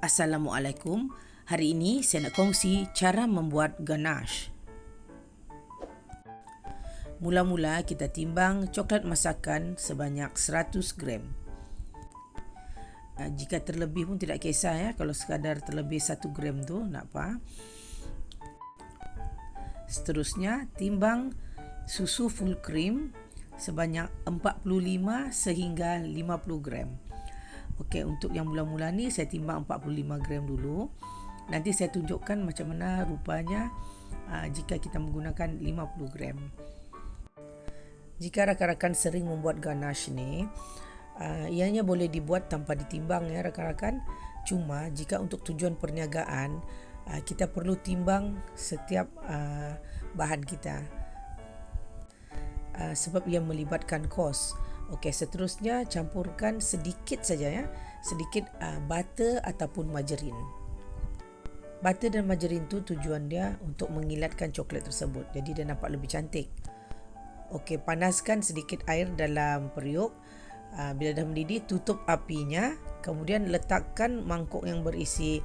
Assalamualaikum. Hari ini saya nak kongsi cara membuat ganache. Mula-mula kita timbang coklat masakan sebanyak 100 gram. Jika terlebih pun tidak kisah ya, kalau sekadar terlebih 1 gram tu tak apa. Seterusnya timbang susu full cream sebanyak 45 sehingga 50 gram. Okey, untuk yang mula-mula ni saya timbang 45 gram dulu. Nanti saya tunjukkan macam mana rupanya jika kita menggunakan 50 gram. Jika rakan-rakan sering membuat ganache ni, ianya boleh dibuat tanpa ditimbang ya rakan-rakan. Cuma jika untuk tujuan perniagaan, kita perlu timbang setiap bahan kita. Sebab ia melibatkan kos. Okey, seterusnya campurkan sedikit saja ya, sedikit butter ataupun margarin. Butter dan margarin tu tujuan dia untuk mengilatkan coklat tersebut, jadi dia nampak lebih cantik. Okey, panaskan sedikit air dalam periuk. Bila dah mendidih, tutup apinya, kemudian letakkan mangkuk yang berisi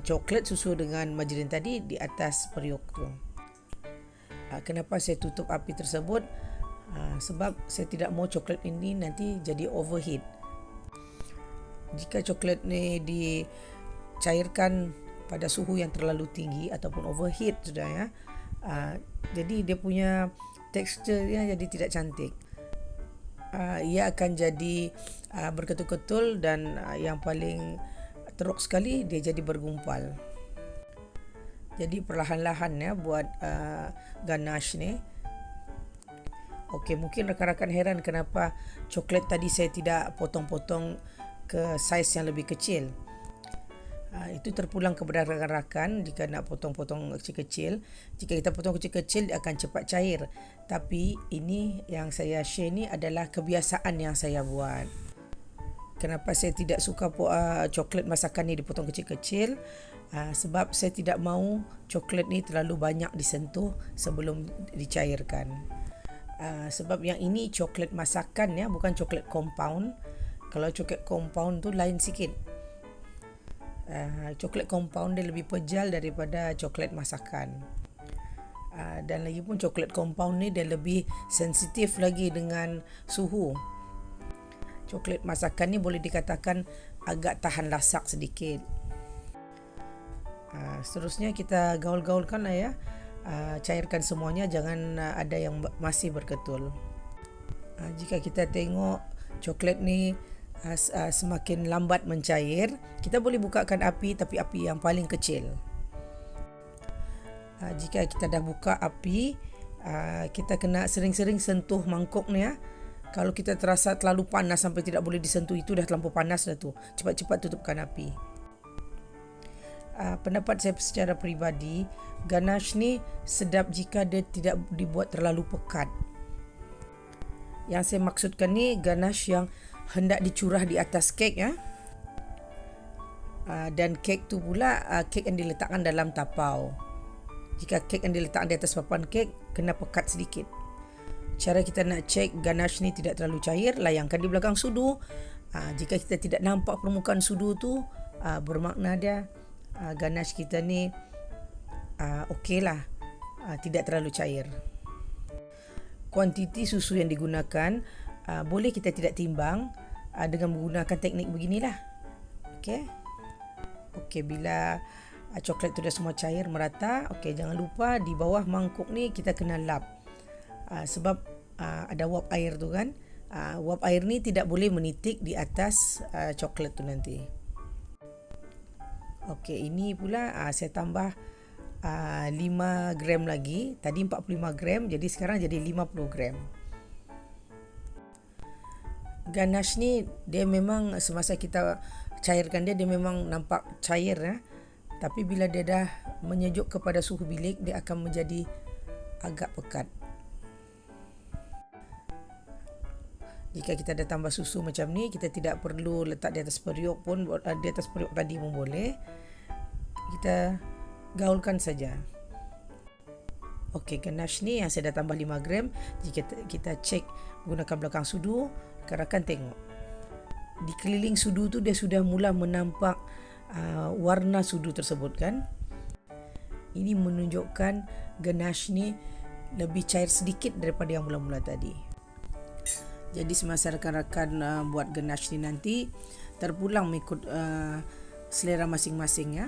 coklat susu dengan margarin tadi di atas periuk tu. Kenapa saya tutup api tersebut? Sebab saya tidak mau coklat ini nanti jadi overheat. Jika coklat ni dicairkan pada suhu yang terlalu tinggi ataupun overheat sudah ya, jadi dia punya teksturnya jadi tidak cantik. Ia akan jadi berketul-ketul dan yang paling teruk sekali dia jadi bergumpal. Jadi perlahan-lahan ya buat ganache ni. Okey, mungkin rakan-rakan heran kenapa coklat tadi saya tidak potong-potong ke saiz yang lebih kecil. Itu terpulang kepada rakan-rakan jika nak potong-potong kecil-kecil. Jika kita potong kecil-kecil dia akan cepat cair. Tapi ini yang saya share ni adalah kebiasaan yang saya buat. Kenapa saya tidak suka coklat masakan ni dipotong kecil-kecil? Sebab saya tidak mahu coklat ni terlalu banyak disentuh sebelum dicairkan. Sebab yang ini coklat masakan ya, bukan coklat compound. Kalau coklat compound tu lain sikit. Coklat compound dia lebih pejal daripada coklat masakan. Dan lagi pun coklat compound ni dia lebih sensitif lagi dengan suhu. Coklat masakan ni boleh dikatakan agak tahan lasak sedikit. Seterusnya kita gaul-gaulkan lah ya. Cairkan semuanya, jangan ada yang masih berketul. Jika kita tengok coklat ni semakin lambat mencair, kita boleh bukakan api, tapi api yang paling kecil. Jika kita dah buka api, kita kena sering-sering sentuh mangkuk ni ya. Kalau kita terasa terlalu panas sampai tidak boleh disentuh, itu dah terlampau panas dah tu. Cepat-cepat tutupkan api. Pendapat saya secara peribadi, ganache ni sedap jika dia tidak dibuat terlalu pekat. Yang saya maksudkan ni ganache yang hendak dicurah di atas kek ya. Dan kek tu pula kek yang diletakkan dalam tapau. Jika kek yang diletakkan di atas papan kek, kena pekat sedikit. Cara kita nak cek ganache ni tidak terlalu cair, layangkan di belakang sudu. Jika kita tidak nampak permukaan sudu tu, bermakna dia ganache kita ni okey lah, tidak terlalu cair. Kuantiti susu yang digunakan boleh kita tidak timbang dengan menggunakan teknik beginilah. Okey, bila coklat tu dah semua cair merata, okey, jangan lupa di bawah mangkuk ni kita kena lap. Sebab ada wap air tu kan. Wap air ni tidak boleh menitik di atas coklat tu nanti. Okey, ini pula saya tambah 5 gram lagi. Tadi 45 gram, jadi sekarang jadi 50 gram. Ganache ni dia memang semasa kita cairkan dia memang nampak cair ya. Tapi bila dia dah menyejuk kepada suhu bilik, dia akan menjadi agak pekat. Jika kita dah tambah susu macam ni, kita tidak perlu letak di atas periuk pun, di atas periuk tadi pun boleh. Kita gaulkan saja. Okey, ganache ni yang saya dah tambah 5 gram. Jika kita cek menggunakan belakang sudu, rakan-rakan tengok. Di keliling sudu tu dia sudah mula menampak warna sudu tersebut kan. Ini menunjukkan ganache ni lebih cair sedikit daripada yang mula-mula tadi. Jadi semasa rakan-rakan buat ganache ni nanti, terpulang mengikut selera masing-masing ya.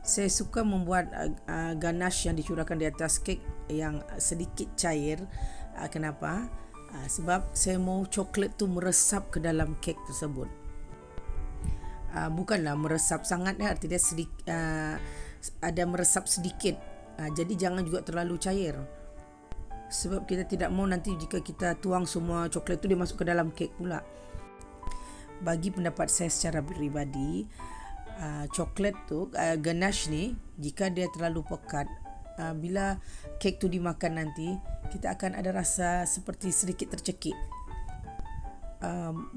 Saya suka membuat ganache yang dicurahkan di atas kek yang sedikit cair. Kenapa? Sebab saya mau coklat tu meresap ke dalam kek tersebut. Bukanlah meresap sangat, artinya ada meresap sedikit. Jadi jangan juga terlalu cair. Sebab kita tidak mau nanti jika kita tuang semua coklat tu dia masuk ke dalam kek pula. Bagi pendapat saya secara peribadi, coklat tu, ganache ni, jika dia terlalu pekat, bila kek tu dimakan nanti, kita akan ada rasa seperti sedikit tercekik.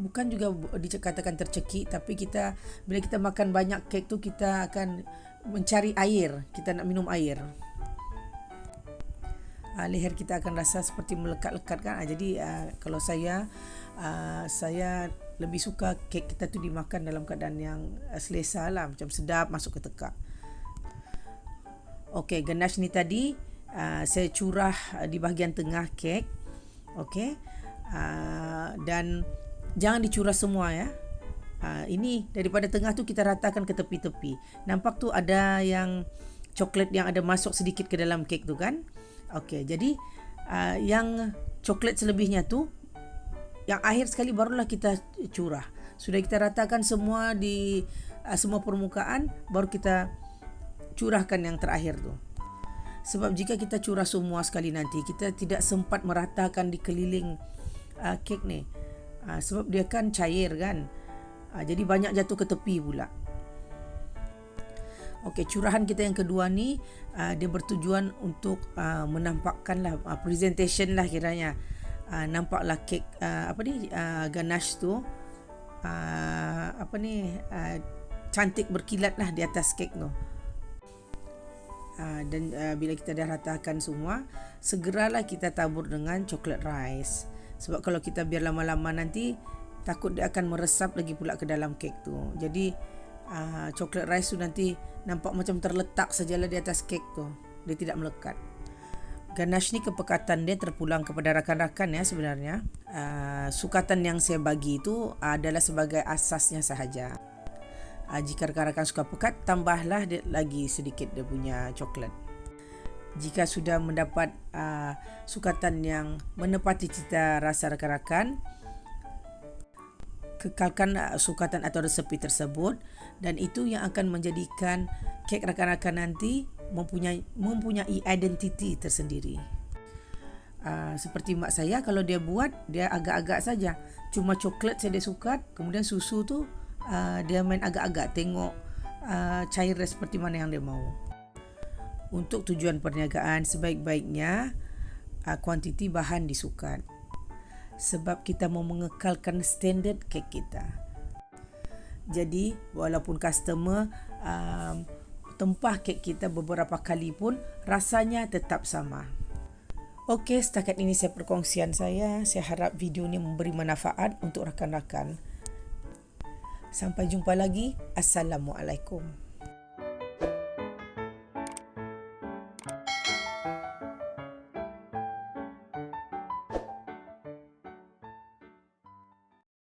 Bukan juga dikatakan tercekik, tapi bila kita makan banyak kek tu, kita akan mencari air, kita nak minum air. Leher kita akan rasa seperti melekat-lekat kan. Jadi kalau saya lebih suka kek kita tu dimakan dalam keadaan yang selesa lah, macam sedap, masuk ke tekak. Okey, ganache ni tadi saya curah di bahagian tengah kek. Okey, dan jangan dicurah semua ya. Ini daripada tengah tu kita ratakan ke tepi-tepi. Nampak tu ada yang coklat yang ada masuk sedikit ke dalam kek tu kan. Okey, jadi yang coklat selebihnya tu, yang akhir sekali barulah kita curah. Sudah kita ratakan semua di semua permukaan, baru kita curahkan yang terakhir tu. Sebab jika kita curah semua sekali nanti, kita tidak sempat meratakan di keliling kek ni. Sebab dia kan cair kan. Jadi banyak jatuh ke tepi pula. Okey, curahan kita yang kedua ni dia bertujuan untuk menampakkanlah presentation lah kiranya. Nampaklah kek ganache tu cantik berkilat lah di atas kek tu. Dan bila kita dah ratakan semua, segeralah kita tabur dengan coklat rice. Sebab kalau kita biar lama-lama nanti, takut dia akan meresap lagi pula ke dalam kek tu. Jadi coklat rice tu nanti nampak macam terletak sajalah di atas kek tu, dia tidak melekat. Ganache ni kepekatan dia terpulang kepada rakan-rakan ya sebenarnya. Sukatan yang saya bagi itu adalah sebagai asasnya sahaja. Jika rakan-rakan suka pekat, tambahlah lagi sedikit dia punya coklat. Jika sudah mendapat sukatan yang menepati cita rasa rakan-rakan, kekalkan sukatan atau resepi tersebut, dan itu yang akan menjadikan kek rakan-rakan nanti mempunyai identiti tersendiri. Seperti mak saya, kalau dia buat, dia agak-agak saja, cuma coklat saya dia suka, kemudian susu tu dia main agak-agak, tengok cair seperti mana yang dia mau. Untuk tujuan perniagaan, sebaik-baiknya kuantiti bahan disukat, sebab kita mau mengekalkan standard kek kita. Jadi walaupun customer tempah kek kita beberapa kali pun, rasanya tetap sama. Okey, setakat ini saya perkongsian saya. Saya harap video ini memberi manfaat untuk rakan-rakan. Sampai jumpa lagi. Assalamualaikum.